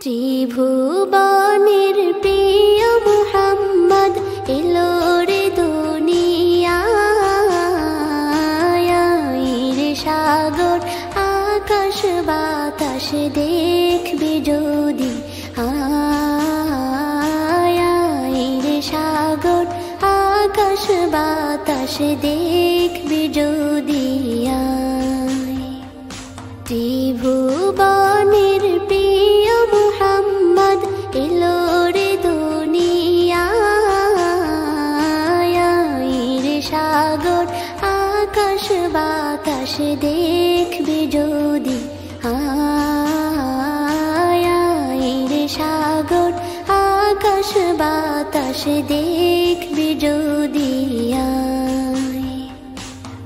ত্রিভুবনের প্রিয় মুহাম্মদ এলো রে দুনিয়ায়। রে সাগর আকাশ বাতাস দেখবি যদি, রে সাগর আকাশ বাতাস দেখবি যদি। ত্রিভুবনের প্রিয় মুহাম্মদ এলো রে দুনিয়ায়। রে সাগর আকাশ বাতাস দেখবি যদি, রে সাগর আকাশ বাতাস দেখবি যদি।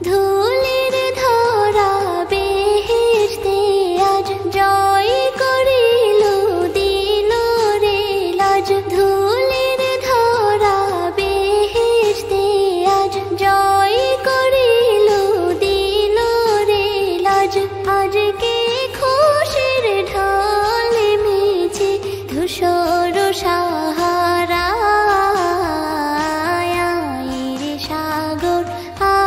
ধুলির ধরা বেহেশতে আজ জয় করিল দিল রে লাজ। ধুলির ধরা বেহেশতে আজ জয় করিল দিল রে লাজ। আজকে খুশির ঢল মেছে ধূসর সাহারা। রে সাগর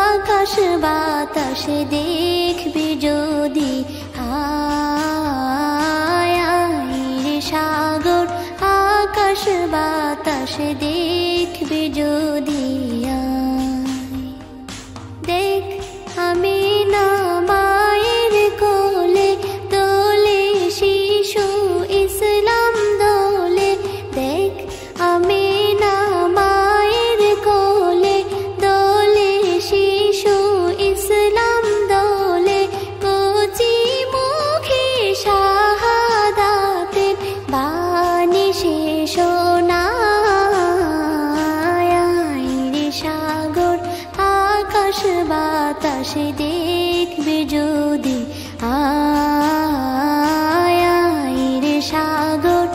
আকাশ বাতাস দেখবি যদি, রে সাগর আকাশ বাতাস দেখবি যদি। দেখ আমি না মায়ের কোলে দোলে শিশু ইসলাম দোলে। দেখ আমি না মায়ের কোলে দোলে শিশু ইসলাম দোলে। কচি মুখে শাহাদাতের বাণী সে শোনায়। রে সাগর আকাশ বাতাস দেখবি যদি, রে সাগর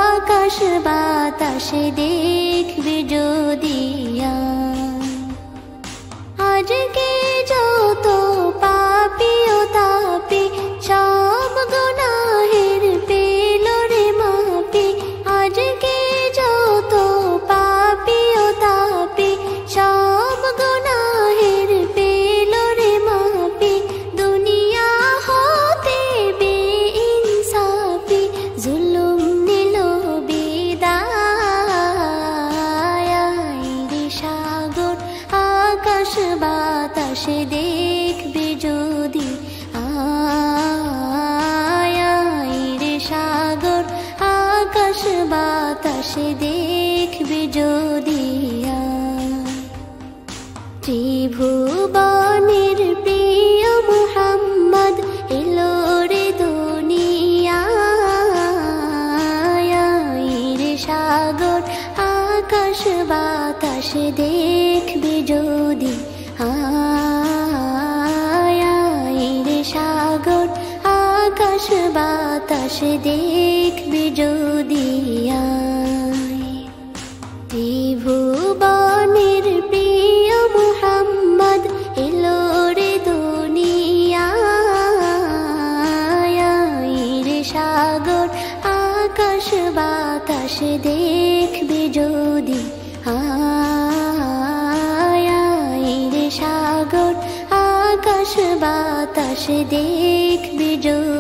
আকাশ বাতাস দেখবি যদি। আজকে যত পাপী ও তাপী সব গুনাহের পেল রে মাপি। আজকে যত পাপী ও তাপী সব গুনাহের পেল রে মাপি। দুনিয়া হতে বেইনসাফি জুলুম নিল বিদায়। রে সাগর আকাশ বাতাস দেখবি যদি, রে সাগর আকাশ বাতাস দেখবি যদি। ত্রিভুবনের প্রিয় মুহাম্মদ এলো রে দুনিয়ায়। রে সাগর আকাশ বাতাস দেখবি যদি, রে সাগর আকাশ বাতাস দেখবি যদি। ত্রিভুবনের প্রিয় মুহাম্মদ এলো রে দুনিয়ায়। রে সাগর আকাশ বাতাস দেখবি যদি, রে সাগর আকাশ বাতাস দেখবি যদি।